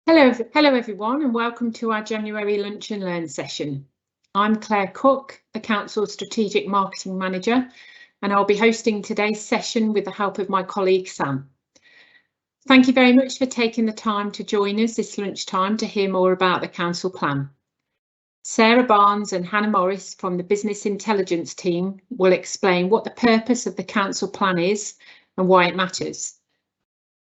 Hello everyone, and welcome to our January Lunch and Learn session. I'm Claire Cook, the Council Strategic Marketing Manager, and I'll be hosting today's session with the help of my colleague Sam. Thank you very much for taking the time to join us this lunchtime to hear more about the Council Plan. Sarah Barnes and Hannah Morris from the Business Intelligence team will explain what the purpose of the Council Plan is and why it matters.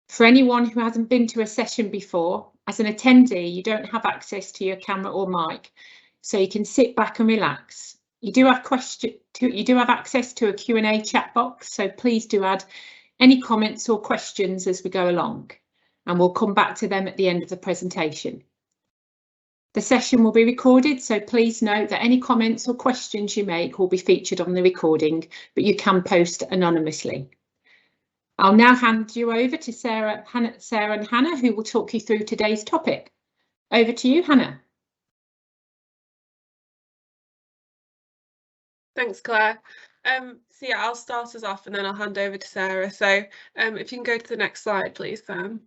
For anyone who hasn't been to a session before, as an attendee, you don't have access to your camera or mic, so you can sit back and relax. You do have access to a Q&A chat box, so please do add any comments or questions as we go along, and we'll come back to them at the end of the presentation. The session will be recorded, so please note that any comments or questions you make will be featured on the recording, but you can post anonymously. I'll now hand you over to Sarah and Hannah, who will talk you through today's topic. Over to you, Hannah. Thanks, Claire. So yeah, I'll start us off and then I'll hand over to Sarah. So if you can go to the next slide, please, Sam.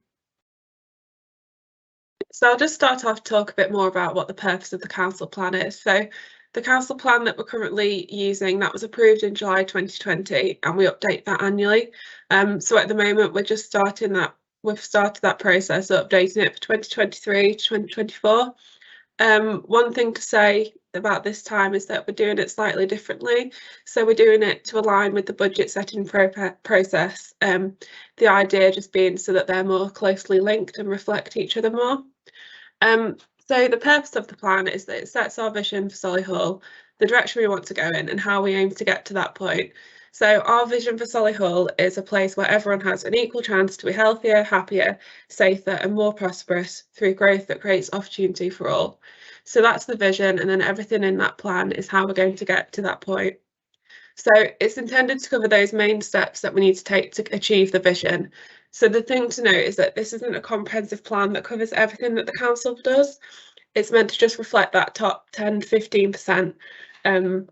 So I'll just start off to talk a bit more about what the purpose of the Council Plan is. So the Council Plan that we're currently using, that was approved in July 2020, and we update that annually. So at the moment, we're just starting that. We've started that process of updating it for 2023 to 2024. One thing to say about this time is that we're doing it slightly differently. So we're doing it to align with the budget setting process. The idea just being so that they're more closely linked and reflect each other more. So the purpose of the plan is that it sets our vision for Solihull, the direction we want to go in and how we aim to get to that point. So our vision for Solihull is a place where everyone has an equal chance to be healthier, happier, safer and more prosperous through growth that creates opportunity for all. So that's the vision, and then everything in that plan is how we're going to get to that point. So it's intended to cover those main steps that we need to take to achieve the vision. So the thing to note is that this isn't a comprehensive plan that covers everything that the council does. It's meant to just reflect that top 10 to 15%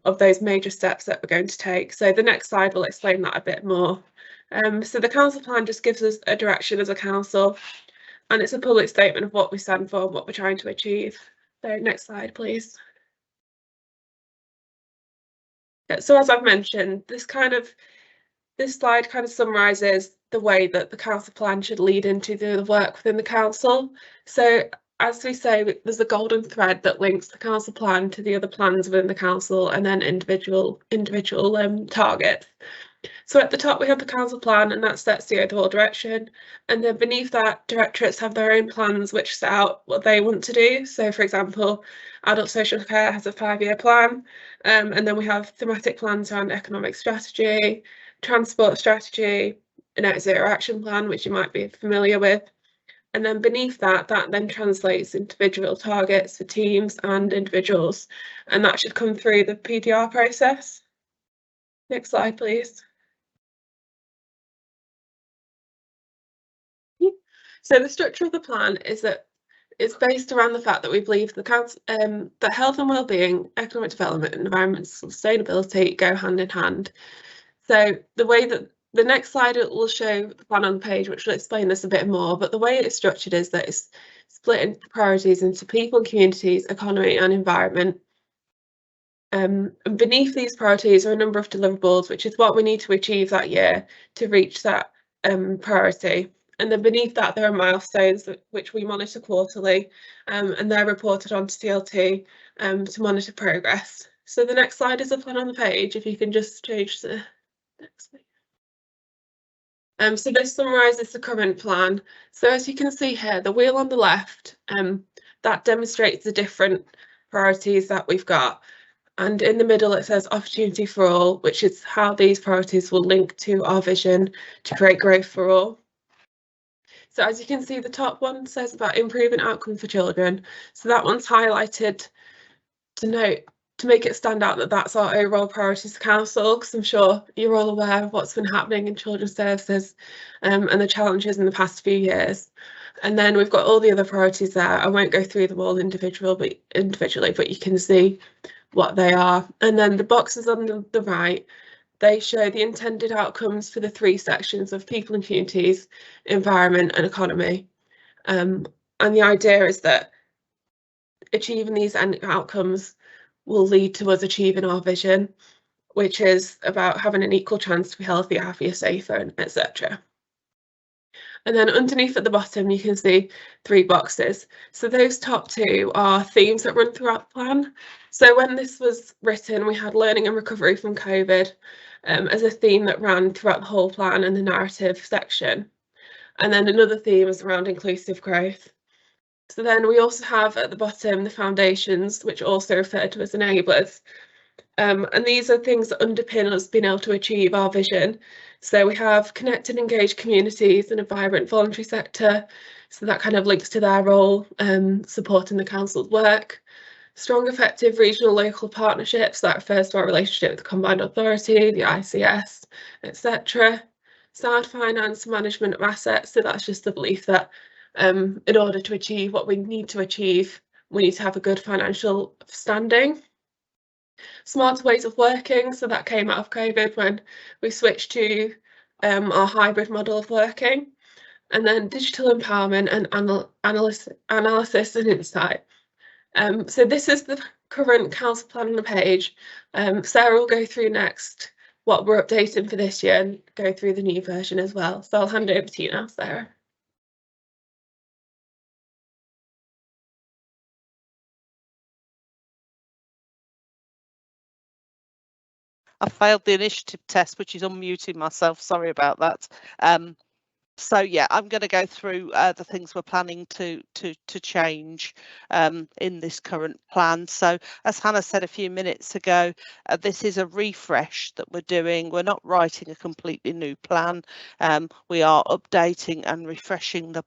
of those major steps that we're going to take. So the next slide will explain that a bit more. So the council plan just gives us a direction as a council, and it's a public statement of what we stand for and what we're trying to achieve. So next slide, please. So as I've mentioned, this slide kind of summarises the way that the council plan should lead into the work within the council. So as we say, there's a golden thread that links the council plan to the other plans within the council and then individual targets. So at the top we have the council plan, and that sets the overall direction, and then beneath that, directorates have their own plans which set out what they want to do. So for example, adult social care has a 5-year plan, and then we have thematic plans around economic strategy, transport strategy, a net zero action plan, which you might be familiar with. And then beneath that, that then translates into individual targets for teams and individuals, and that should come through the PDR process. Next slide, please. So the structure of the plan is that it's based around the fact that we believe the council, that health and wellbeing, economic development and environmental sustainability go hand in hand. So the way that the next slide will show the plan on the page, which will explain this a bit more, but the way it's structured is that it's split into priorities into people, communities, economy and environment. And beneath these priorities are a number of deliverables, which is what we need to achieve that year to reach that priority. And then beneath that, there are milestones which we monitor quarterly, and they're reported onto CLT to monitor progress. So the next slide is the plan on the page, if you can just change the next slide. So this summarises the current plan. So as you can see here, the wheel on the left, that demonstrates the different priorities that we've got. And in the middle, it says opportunity for all, which is how these priorities will link to our vision to create growth for all. So as you can see, the top one says about improving outcome for children. So that one's highlighted to note, to make it stand out that that's our overall priority as a council, because I'm sure you're all aware of what's been happening in children's services and the challenges in the past few years. And then we've got all the other priorities there. I won't go through them all individually, but you can see what they are. And then the boxes on the right, they show the intended outcomes for the 3 sections of people and communities, environment and economy. And the idea is that achieving these end outcomes will lead to us achieving our vision, which is about having an equal chance to be healthier, happier, safer, etc. And then underneath at the bottom, you can see 3 boxes. So those top 2 are themes that run throughout the plan. So when this was written, we had learning and recovery from COVID as a theme that ran throughout the whole plan and the narrative section. And then another theme is around inclusive growth. So then we also have at the bottom the foundations, which are also referred to as enablers. And these are things that underpin us being able to achieve our vision. So we have connected, engaged communities and a vibrant voluntary sector. So that kind of links to their role supporting the council's work. Strong, effective regional local partnerships, that refers to our relationship with the Combined Authority, the ICS, etc. Sound finance, management of assets. So that's just the belief that in order to achieve what we need to achieve, we need to have a good financial standing. Smarter ways of working, so that came out of COVID when we switched to our hybrid model of working. And then digital empowerment and analysis and insight. So this is the current council plan on the page. Sarah will go through next what we're updating for this year and go through the new version as well. So I'll hand over to you now, Sarah. I failed the initiative test, which is unmuting myself. Sorry about that. So yeah, I'm going to go through the things we're planning to change in this current plan. So as Hannah said a few minutes ago, this is a refresh that we're doing. We're not writing a completely new plan. We are updating and refreshing the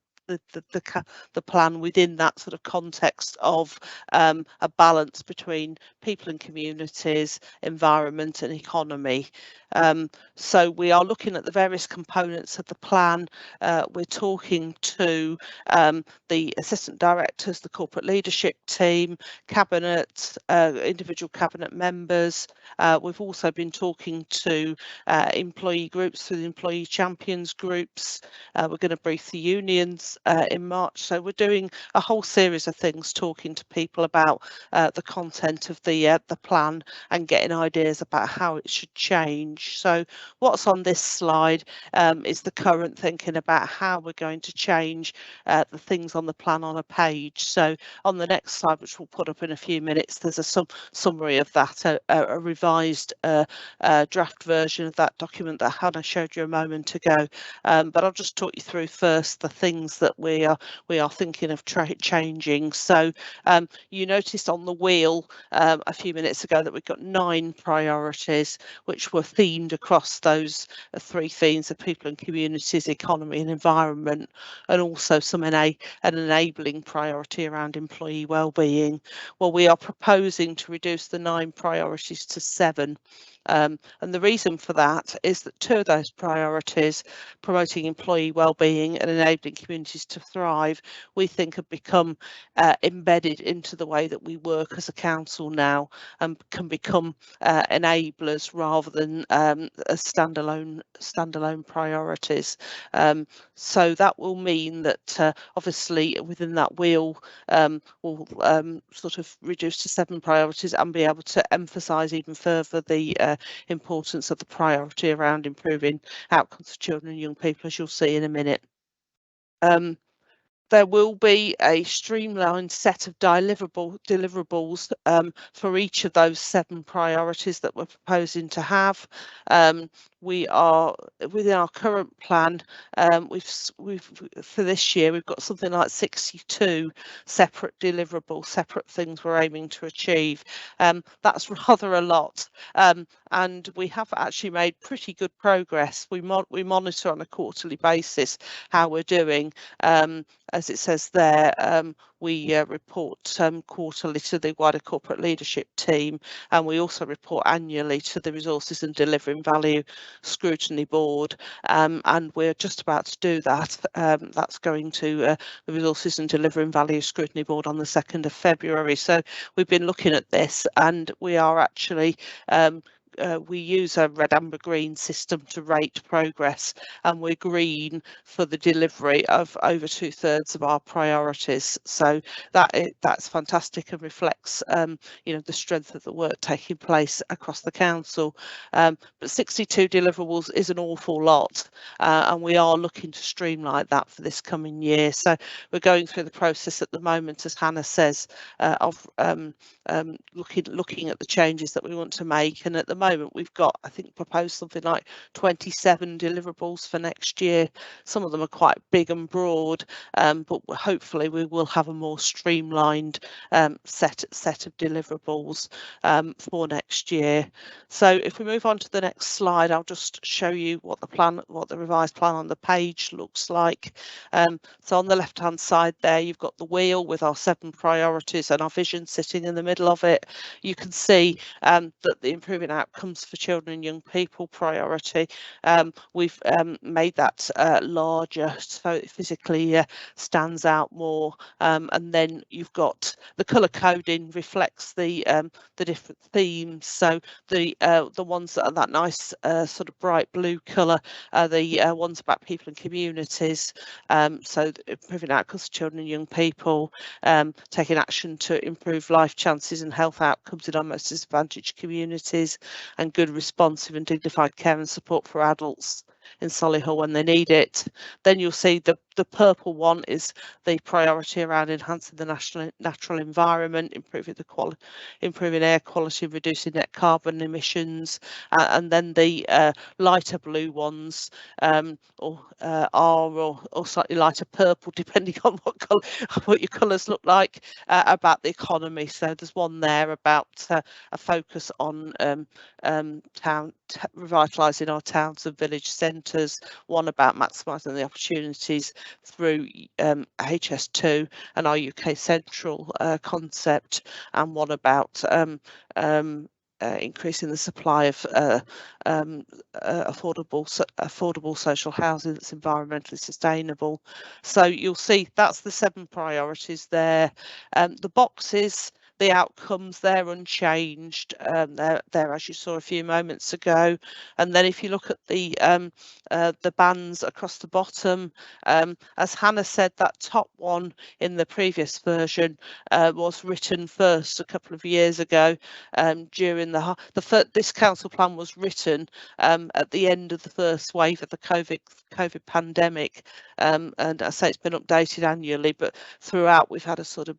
plan within that sort of context of a balance between people and communities, environment and economy. So we are looking at the various components of the plan. We're talking to the assistant directors, the corporate leadership team, cabinet, individual cabinet members. We've also been talking to employee groups through the employee champions groups. We're going to brief the unions in March. So we're doing a whole series of things, talking to people about the content of the plan and getting ideas about how it should change. So what's on this slide is the current thinking about how we're going to change the things on the plan on a page. So on the next slide, which we'll put up in a few minutes, there's a summary of that, a revised draft version of that document that Hannah showed you a moment ago. But I'll just talk you through first the things that we are thinking of changing. So you noticed on the wheel a few minutes ago that we've got 9 priorities which were themed across those 3 themes of people and communities, economy and environment, and also an enabling priority around employee wellbeing. Well, we are proposing to reduce the 9 priorities to 7. And the reason for that is that 2 of those priorities, promoting employee wellbeing and enabling communities to thrive, we think have become embedded into the way that we work as a council now and can become enablers rather than as standalone priorities. So that will mean that obviously within that wheel we'll sort of reduce to 7 priorities and be able to emphasise even further the importance of the priority around improving outcomes for children and young people, as you'll see in a minute. There will be a streamlined set of deliverables for each of those 7 priorities that we're proposing to have. We are within our current plan. We've for this year we've got something like 62 separate deliverables, separate things we're aiming to achieve. That's rather a lot, and we have actually made pretty good progress. We monitor on a quarterly basis how we're doing. As it says there, we report quarterly to the wider corporate leadership team, and we also report annually to the Resources and Delivering Value Scrutiny Board, and we're just about to do that. That's going to the Resources and Delivering Value Scrutiny Board on the 2nd of February. So we've been looking at this, and we are actually use a red, amber, green system to rate progress, and we're green for the delivery of over 2/3 of our priorities. So that's fantastic and reflects the strength of the work taking place across the council. But 62 deliverables is an awful lot, and we are looking to streamline that for this coming year. So we're going through the process at the moment, as Hannah says, of looking at the changes that we want to make. And at the moment we've got, I think, proposed something like 27 deliverables for next year. Some of them are quite big and broad, but hopefully we will have a more streamlined set of deliverables for next year. So if we move on to the next slide, I'll just show you what the revised plan on the page looks like. So on the left hand side there, you've got the wheel with our 7 priorities and our vision sitting in the middle of it. You can see that the improving outcomes for children and young people priority, we've made that larger, so it physically stands out more. And then you've got the colour coding reflects the different themes. So the ones that are that nice sort of bright blue colour are the ones about people and communities. So improving outcomes for children and young people, taking action to improve life chances and health outcomes in our most disadvantaged communities, and good, responsive and dignified care and support for adults in Solihull when they need it. Then you'll see the purple one is the priority around enhancing the natural environment, improving air quality, reducing net carbon emissions, and then the lighter blue ones or slightly lighter purple, depending on what your colours look like, about the economy. So there's one there about a focus on revitalising our towns and village centres, one about maximising the opportunities through HS2 and our UK Central concept, and one about increasing the supply of affordable social housing that's environmentally sustainable. So you'll see that's the 7 priorities there. The boxes, the outcomes, they're unchanged. They're as you saw a few moments ago. And then if you look at the bands across the bottom, as Hannah said, that top one in the previous version was written first a couple of years ago. During this council plan was written at the end of the first wave of the COVID pandemic, and I say it's been updated annually, but throughout we've had a sort of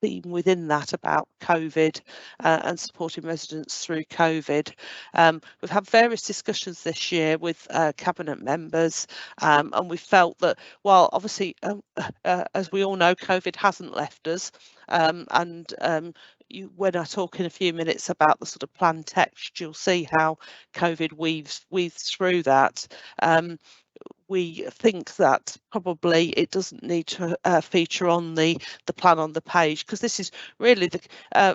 theme within that about COVID and supporting residents through COVID. We've had various discussions this year with cabinet members, and we felt that while obviously as we all know, COVID hasn't left us, when I talk in a few minutes about the sort of plan text, you'll see how COVID weaves through that. We think that probably it doesn't need to feature on the plan on the page, because this is really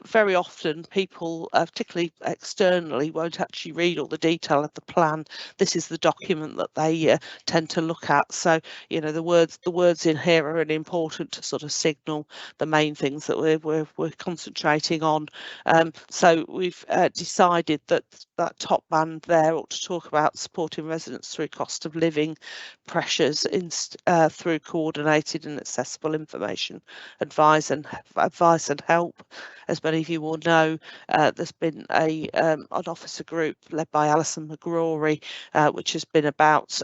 very often people, particularly externally, won't actually read all the detail of the plan. This is the document that they tend to look at. So the words in here are really important to sort of signal the main things that we're concentrating on. So we've decided that top band there ought to talk about supporting residents through cost of living pressures through coordinated and accessible information, advice and help. As many of you will know, there's been an officer group led by Alison McGrory, which has been about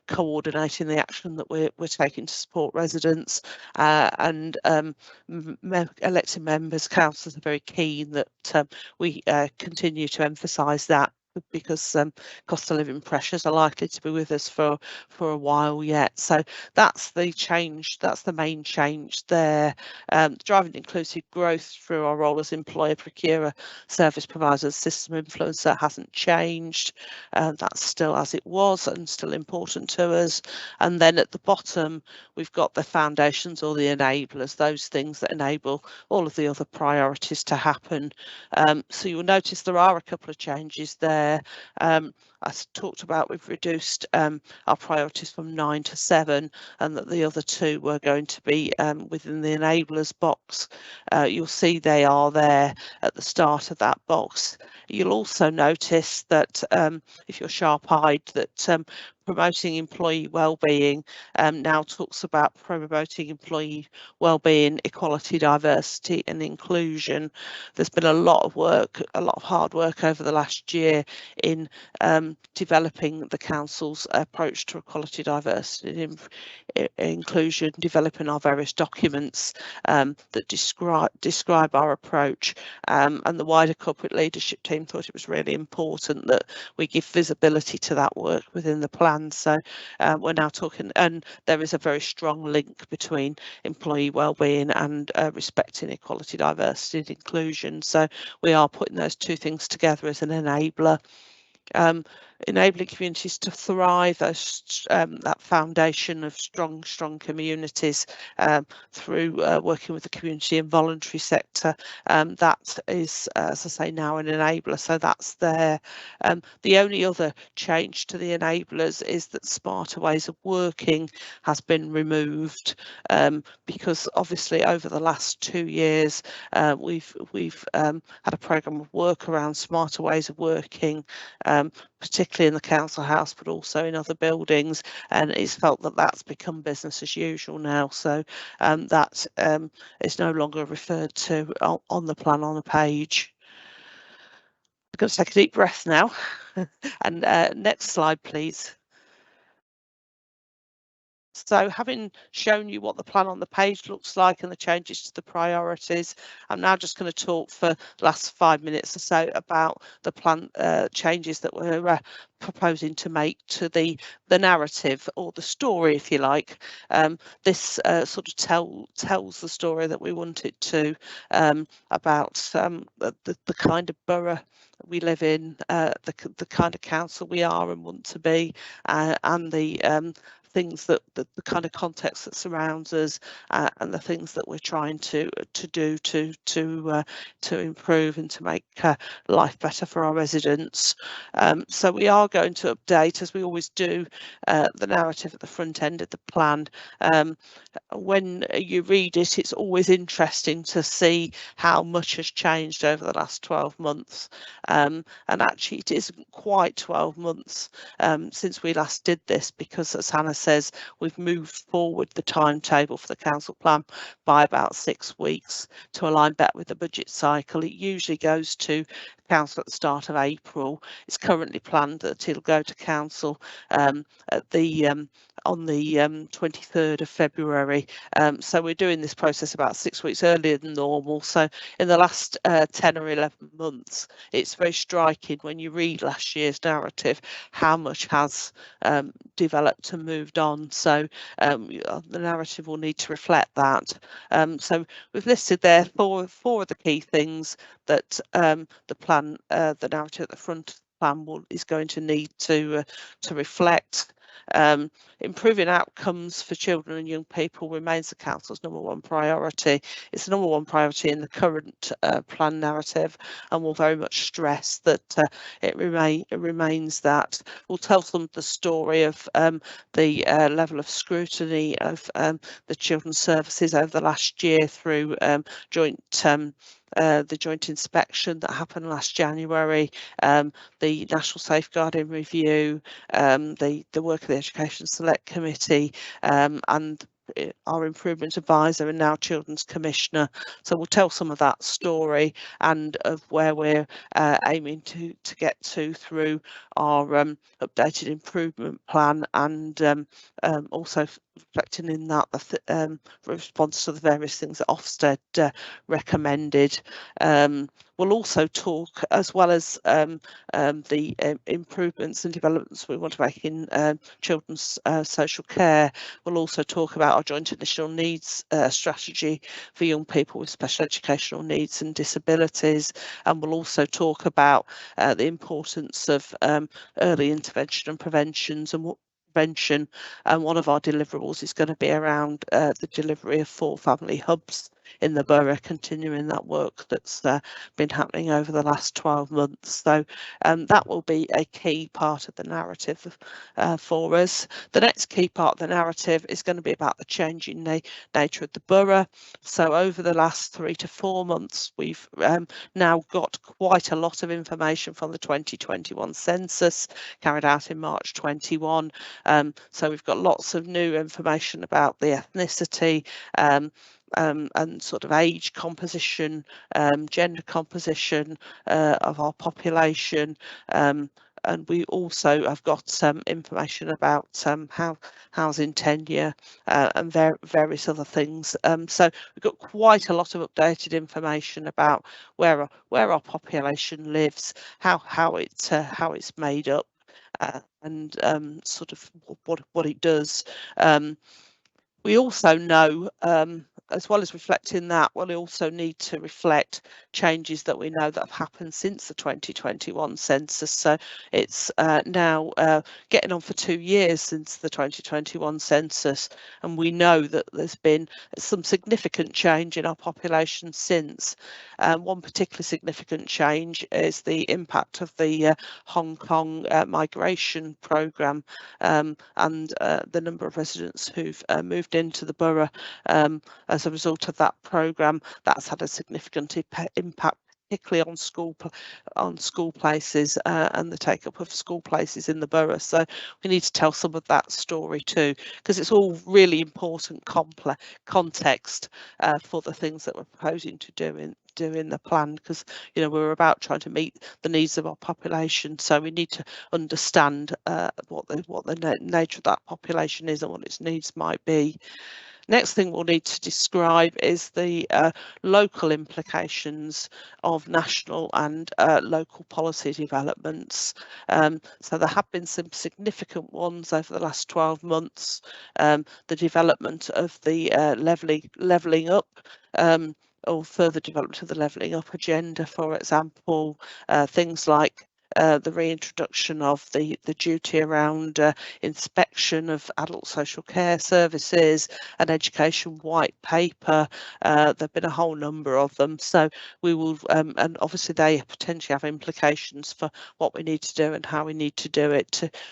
coordinating the action that we're taking to support residents, and elected members, councillors are very keen that we continue to emphasise that, because cost of living pressures are likely to be with us for a while yet. So that's the change, that's the main change there. Driving inclusive growth through our role as employer, procurer, service provider, system influencer hasn't changed. That's still as it was and still important to us. And then at the bottom we've got the foundations or the enablers, those things that enable all of the other priorities to happen. So you'll notice there are a couple of changes there. there. As talked about, we've reduced our priorities from 9 to 7, and that the other 2 were going to be within the enablers box. You'll see they are there at the start of that box. You'll also notice that if you're sharp-eyed, that promoting employee wellbeing now talks about promoting employee wellbeing, equality, diversity and inclusion. There's been a lot of work, a lot of hard work over the last year in developing the council's approach to equality, diversity and inclusion, developing our various documents that describe our approach, and the wider corporate leadership team thought it was really important that we give visibility to that work within the plan. So we're now talking, and there is a very strong link between employee wellbeing and respecting equality, diversity and inclusion. So we are putting those 2 things together as an enabler. Enabling communities to thrive, that foundation of strong communities through working with the community and voluntary sector. That is, as I say, now an enabler, so that's there. The only other change to the enablers is that smarter ways of working has been removed, because obviously over the last 2 years we've had a programme of work around smarter ways of working, particularly in the council house, but also in other buildings, and it's felt that that's become business as usual now. So that is no longer referred to on the plan on a page. I'm going to take a deep breath now. And next slide, please. So having shown you what the plan on the page looks like and the changes to the priorities, I'm now just going to talk for the last 5 minutes or so about the plan changes that we're proposing to make to the narrative, or the story, if you like. This sort of tells the story that we want it to, about the kind of borough we live in, the kind of council we are and want to be, and the things that the kind of context that surrounds us, and the things that we're trying to do to improve and to make life better for our residents. So we are going to update, as we always do, the narrative at the front end of the plan. When you read it, it's always interesting to see how much has changed over the last 12 months, and actually it isn't quite 12 months since we last did this, because, as Hannah says, we've moved forward the timetable for the council plan by about 6 weeks to align better with the budget cycle. It usually goes to council at the start of April. It's currently planned that it'll go to council at the on the 23rd of February. So we're doing this process about 6 weeks earlier than normal. So in the last 10 or 11 months, it's very striking when you read last year's narrative how much has developed and moved on. So the narrative will need to reflect that. So we've listed there four of the key things that the plan, the narrative at the front of the plan is going to need to reflect. Improving outcomes for children and young people remains the council's #1 priority. It's the #1 priority in the current plan narrative, and will very much stress that it remains that. We'll tell some of the story of the level of scrutiny of the children's services over the last year through the joint inspection that happened last January, the National Safeguarding Review, the work of the Education Select Committee, and our improvement advisor and now Children's Commissioner. So we'll tell some of that story and of where we're aiming to get to through our updated improvement plan, and also reflecting in that the response to the various things that Ofsted recommended. We'll also talk, as well as the improvements and developments we want to make in children's social care, we'll also talk about our joint additional needs strategy for young people with special educational needs and disabilities, and we'll also talk about the importance of early intervention and preventions and prevention. And one of our deliverables is going to be around the delivery of 4 family hubs in the borough, continuing that work that's been happening over the last 12 months. So that will be a key part of the narrative for us. The next key part of the narrative is going to be about the changing nature of the borough. So over the last 3 to 4 months, we've now got quite a lot of information from the 2021 census carried out in March 21. So we've got lots of new information about the ethnicity and sort of age composition, gender composition of our population. And we also have got some information about housing tenure and various other things. So we've got quite a lot of updated information about where our population lives, how it's made up, and sort of what it does. We also know, as well as reflecting that, we'll also need to reflect changes that we know that have happened since the 2021 census. So it's now getting on for 2 years since the 2021 census, and we know that there's been some significant change in our population since. One particularly significant change is the impact of the Hong Kong migration programme and the number of residents who've moved into the borough as a result of that programme. That's had a significant impact, particularly on school places and the take up of school places in the borough. So we need to tell some of that story too, because it's all really important context for the things that we're proposing to do in the plan, because we're about trying to meet the needs of our population, so we need to understand what the nature of that population is and what its needs might be. Next thing we'll need to describe is the local implications of national and local policy developments. So there have been some significant ones over the last 12 months. The development of the levelling up or further development of the levelling up agenda, for example, things like the reintroduction of the duty around inspection of adult social care services, an education white paper. There have been a whole number of them, so we will and obviously they potentially have implications for what we need to do and how we need to do it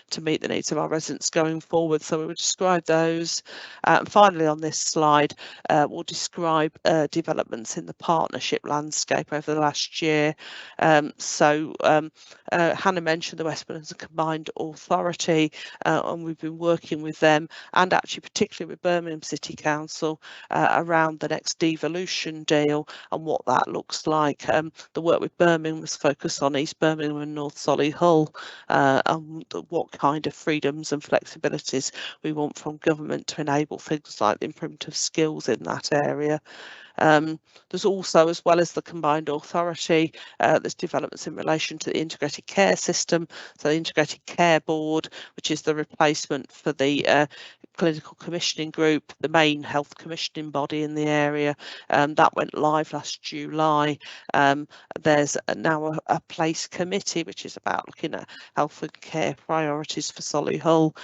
to meet the needs of our residents going forward. So we will describe those, and finally on this slide we'll describe developments in the partnership landscape over the last year. Hannah mentioned the West Midlands Combined Authority, and we've been working with them, and actually particularly with Birmingham City Council around the next devolution deal and what that looks like. The work with Birmingham was focused on East Birmingham and North Solihull, and what kind of freedoms and flexibilities we want from government to enable things like the improvement of skills in that area. There's also, as well as the Combined Authority, there's developments in relation to the integrated care system. So the Integrated Care Board, which is the replacement for the clinical commissioning group, the main health commissioning body in the area, that went live last July. There's now a place committee which is about looking at health and care priorities for Solihull.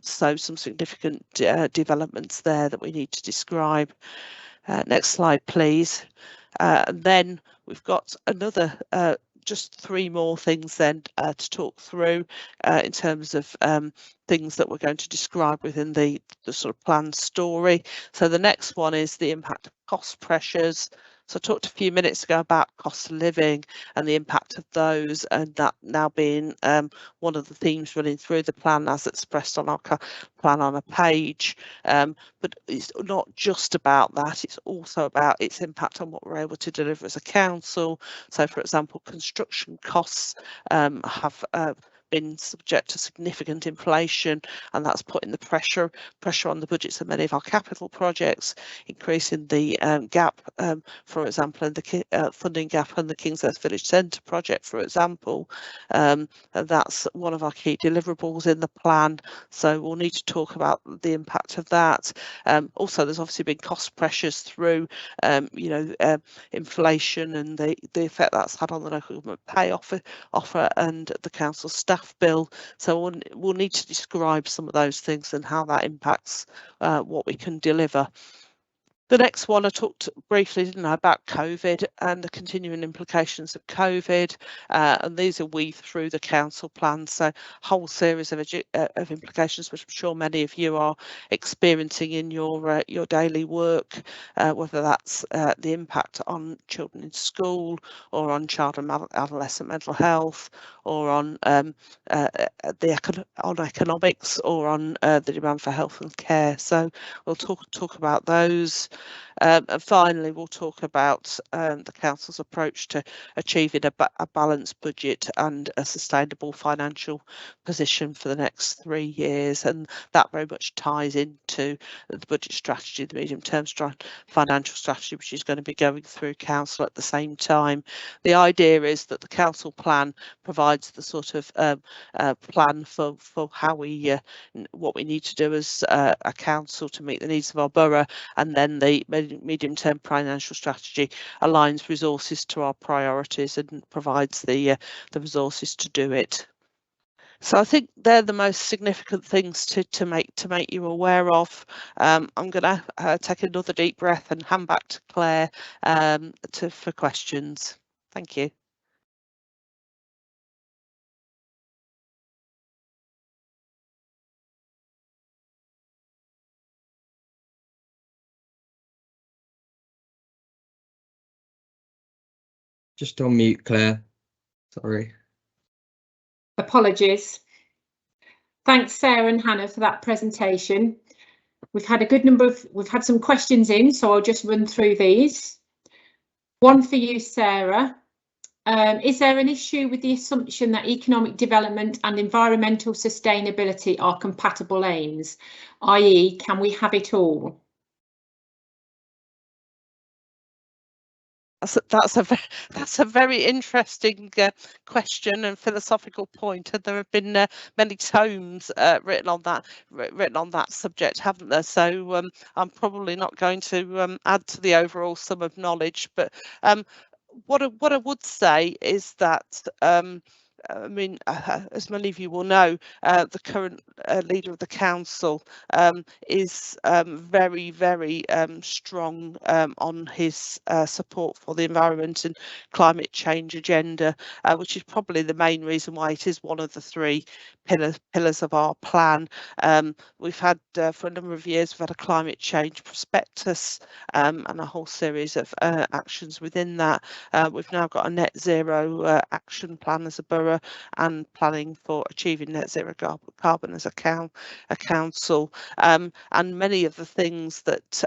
So some significant developments there that we need to describe. Next slide, please. Then we've got another just 3 more things then to talk through in terms of things that we're going to describe within the sort of plan story. So the next one is the impact of cost pressures. So I talked a few minutes ago about cost of living and the impact of those, and that now being one of the themes running through the plan as expressed on our plan on a page. But it's not just about that, it's also about its impact on what we're able to deliver as a council. So for example, construction costs have been subject to significant inflation, and that's putting the pressure on the budgets of many of our capital projects, increasing the gap, for example, in the funding gap on the Kingsworth Village Centre project, for example. And that's one of our key deliverables in the plan, so we'll need to talk about the impact of that. Also, there's obviously been cost pressures through inflation and the effect that's had on the local government pay offer and the council staff bill. So we'll need to describe some of those things and how that impacts what we can deliver. The next one, I talked briefly, didn't I, about COVID and the continuing implications of COVID, and these are weaved through the council plan. So, whole series of implications, which I'm sure many of you are experiencing in your daily work, whether that's the impact on children in school, or on child and adolescent mental health, or on economics, or on the demand for health and care. So we'll talk about those. And finally, we'll talk about the council's approach to achieving a balanced budget and a sustainable financial position for the next 3 years, and that very much ties into the budget strategy, the medium-term financial strategy, which is going to be going through council at the same time. The idea is that the council plan provides the sort of plan for how what we need to do as a council to meet the needs of our borough, and then the medium-term financial strategy aligns resources to our priorities and provides the resources to do it. So I think they're the most significant things to make you aware of. I'm going to take another deep breath and hand back to Claire for questions. Thank you. Just on mute, Claire. Sorry. Apologies. Thanks, Sarah and Hannah, for that presentation. We've had some questions in, so I'll just run through these. One for you, Sarah. Is there an issue with the assumption that economic development and environmental sustainability are compatible aims, i.e., can we have it all? That's a very interesting question and philosophical point, and there have been many tomes written on that subject, haven't there? So I'm probably not going to add to the overall sum of knowledge, but what I would say is that I mean, as many of you will know, the current leader of the council is very, very strong on his support for the environment and climate change agenda, which is probably the main reason why it is one of the 3 pillars of our plan. We've had for a number of years, we've had a climate change prospectus and a whole series of actions within that. We've now got a net zero action plan as a borough, and planning for achieving net zero carbon as a council, and many of the things that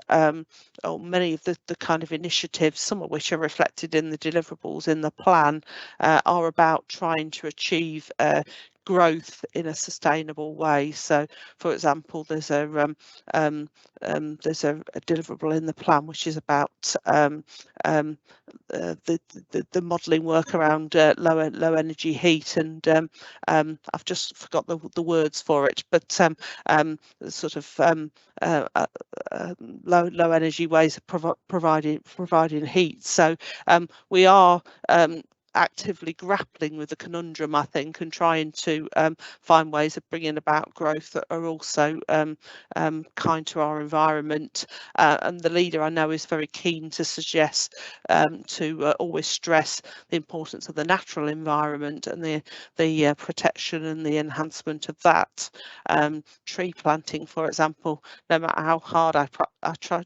or many of the kind of initiatives, some of which are reflected in the deliverables in the plan, are about trying to achieve growth in a sustainable way. So, for example, there's a deliverable in the plan which is about the modelling work around low energy heat, and I've just forgot the words for it, but sort of low energy ways of providing heat. So we are actively grappling with the conundrum, I think, and trying to find ways of bringing about growth that are also kind to our environment. And the leader, I know, is very keen to suggest to always stress the importance of the natural environment and the protection and the enhancement of that. Tree planting, for example, no matter how hard I try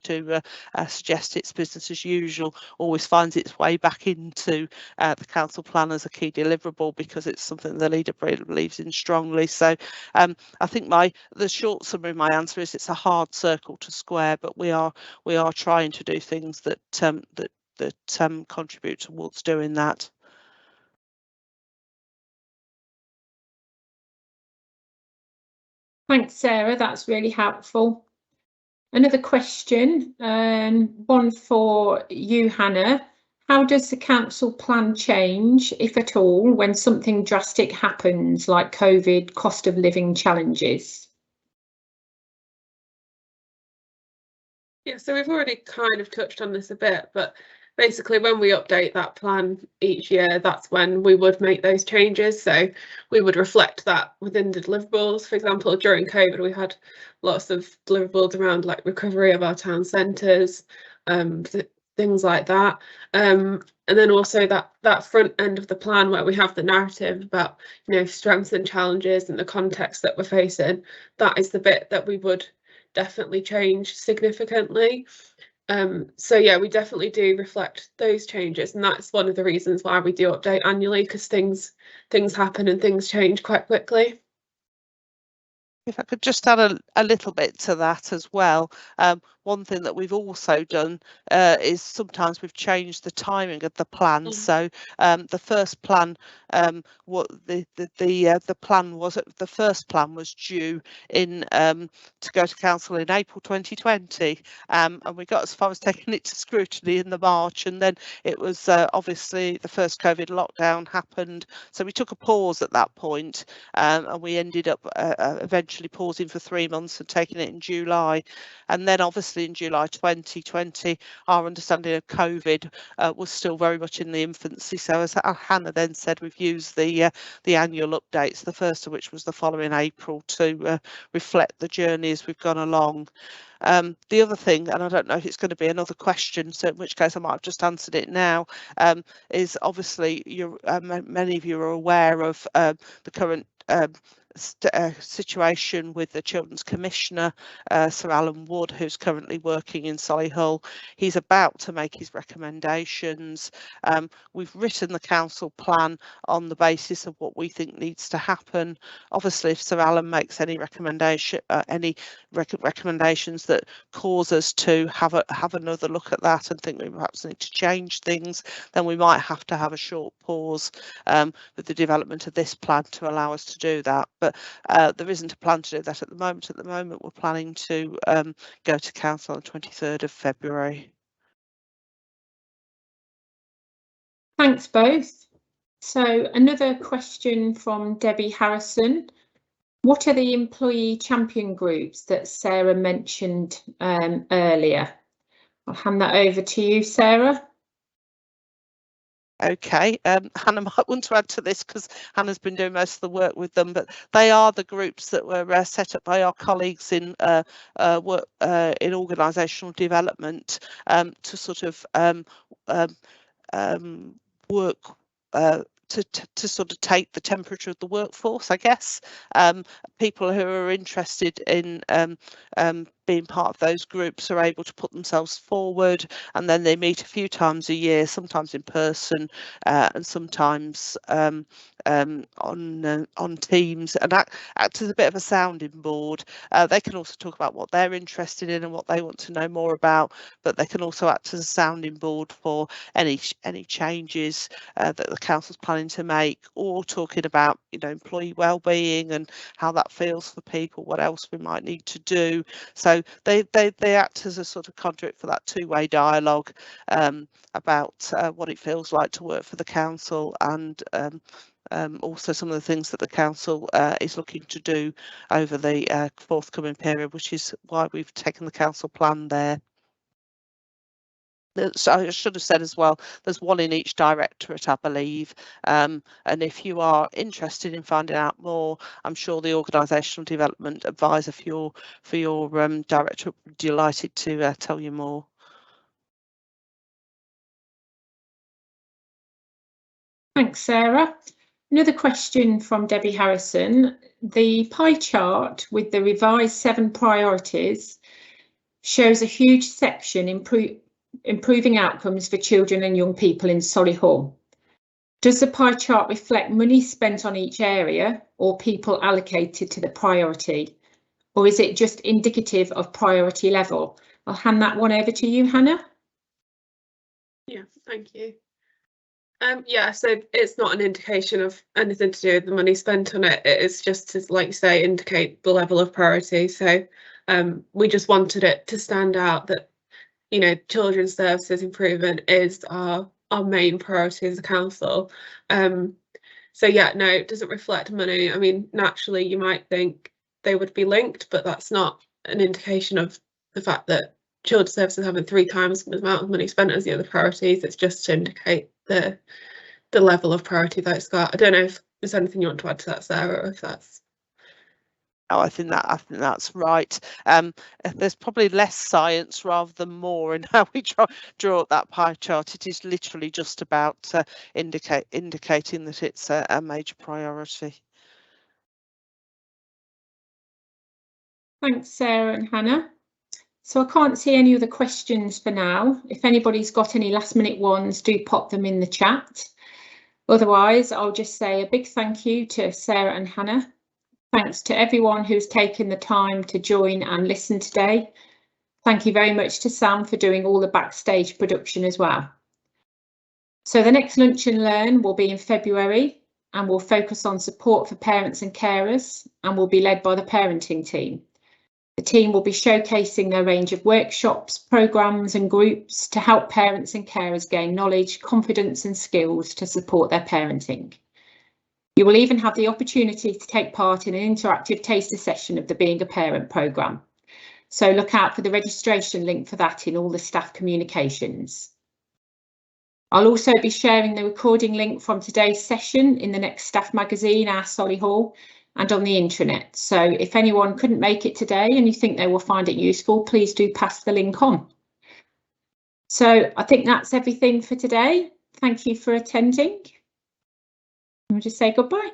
to suggest it's business as usual, always finds its way back into the council plan as a key deliverable, because it's something the leader believes in strongly. So I think the short summary of my answer is it's a hard circle to square, but we are trying to do things that contribute towards doing that. Thanks, Sarah. That's really helpful. Another question, one for you, Hannah. How does the council plan change, if at all, when something drastic happens, like COVID, cost of living challenges? Yeah, so we've already kind of touched on this a bit, but basically when we update that plan each year, that's when we would make those changes. So we would reflect that within the deliverables. For example, during COVID, we had lots of deliverables around like recovery of our town centres, things like that. And then also that front end of the plan where we have the narrative about, you know, strengths and challenges and the context that we're facing. That is the bit that we would definitely change significantly. So yeah, we definitely do reflect those changes, and that's one of the reasons why we do update annually, because things happen and things change quite quickly. If I could just add a little bit to that as well. One thing that we've also done is sometimes we've changed the timing of the plan. So the first plan, what the plan was, the first plan was due in to go to council in April 2020, and we got as far as taking it to scrutiny in the March, and then it was obviously the first COVID lockdown happened, so we took a pause at that point, and we ended up eventually pausing for 3 months and taking it in July. And then obviously in July 2020, our understanding of COVID was still very much in the infancy. So as Hannah then said, we've used the annual updates, the first of which was the following April, to reflect the journey as we've gone along. The other thing, and I don't know if it's going to be another question, so in which case I might have just answered it now, is obviously many of you are aware of the current situation with the Children's Commissioner, Sir Alan Wood, who's currently working in Solihull. He's about to make his recommendations. We've written the council plan on the basis of what we think needs to happen. Obviously, if Sir Alan makes any recommendations that cause us to have another look at that and think we perhaps need to change things, then we might have to have a short pause with the development of this plan to allow us to do that. But there isn't a plan to do that at the moment. At the moment, we're planning to go to council on the 23rd of February. Thanks both. So another question from Debbie Harrison. What are the employee champion groups that Sarah mentioned earlier? I'll hand that over to you, Sarah. Okay, Hannah might want to add to this because Hannah's been doing most of the work with them, but they are the groups that were set up by our colleagues in work in organisational development to sort of work to sort of take the temperature of the workforce, I guess. People who are interested in being part of those groups are able to put themselves forward, and then they meet a few times a year, sometimes in person and sometimes on Teams, and act as a bit of a sounding board. They can also talk about what they're interested in and what they want to know more about, but they can also act as a sounding board for any changes that the council's planning to make, or talking about, you know, employee well-being and how that feels for people, what else we might need to do. So they act as a sort of conduit for that two-way dialogue about what it feels like to work for the council, and also some of the things that the council is looking to do over the forthcoming period, which is why we've taken the council plan there. So I should have said as well, there's one in each directorate, I believe, and if you are interested in finding out more, I'm sure the organisational development advisor for your directorate would be delighted to tell you more. Thanks, Sarah. Another question from Debbie Harrison. The pie chart with the revised 7 priorities shows a huge section improving outcomes for children and young people in Solihull. Does the pie chart reflect money spent on each area or people allocated to the priority, or is it just indicative of priority level? I'll hand that one over to you, Hannah. Yeah, thank you. Yeah, so it's not an indication of anything to do with the money spent on it. It is just to, like you say, indicate the level of priority. So we just wanted it to stand out that, you know, children's services improvement is our main priority as a council. So yeah, no, it doesn't reflect money. I mean, naturally you might think they would be linked, but that's not an indication of the fact that children's services having 3 times the amount of money spent as the other priorities. It's just to indicate the level of priority that it's got. I don't know if there's anything you want to add to that, Sarah, or if that's... Oh, I think that's right. There's probably less science rather than more in how we draw up that pie chart. It is literally just about indicating that it's a major priority. Thanks, Sarah and Hannah. So I can't see any other questions for now. If anybody's got any last minute ones, do pop them in the chat. Otherwise, I'll just say a big thank you to Sarah and Hannah. Thanks to everyone who's taken the time to join and listen today. Thank you very much to Sam for doing all the backstage production as well. So the next Lunch and Learn will be in February and will focus on support for parents and carers and will be led by the parenting team. The team will be showcasing their range of workshops, programmes and groups to help parents and carers gain knowledge, confidence and skills to support their parenting. You will even have the opportunity to take part in an interactive taster session of the Being a Parent programme. So look out for the registration link for that in all the staff communications. I'll also be sharing the recording link from today's session in the next staff magazine, Our Solihull, and on the intranet. So if anyone couldn't make it today and you think they will find it useful, please do pass the link on. So I think that's everything for today. Thank you for attending. We'll just say goodbye.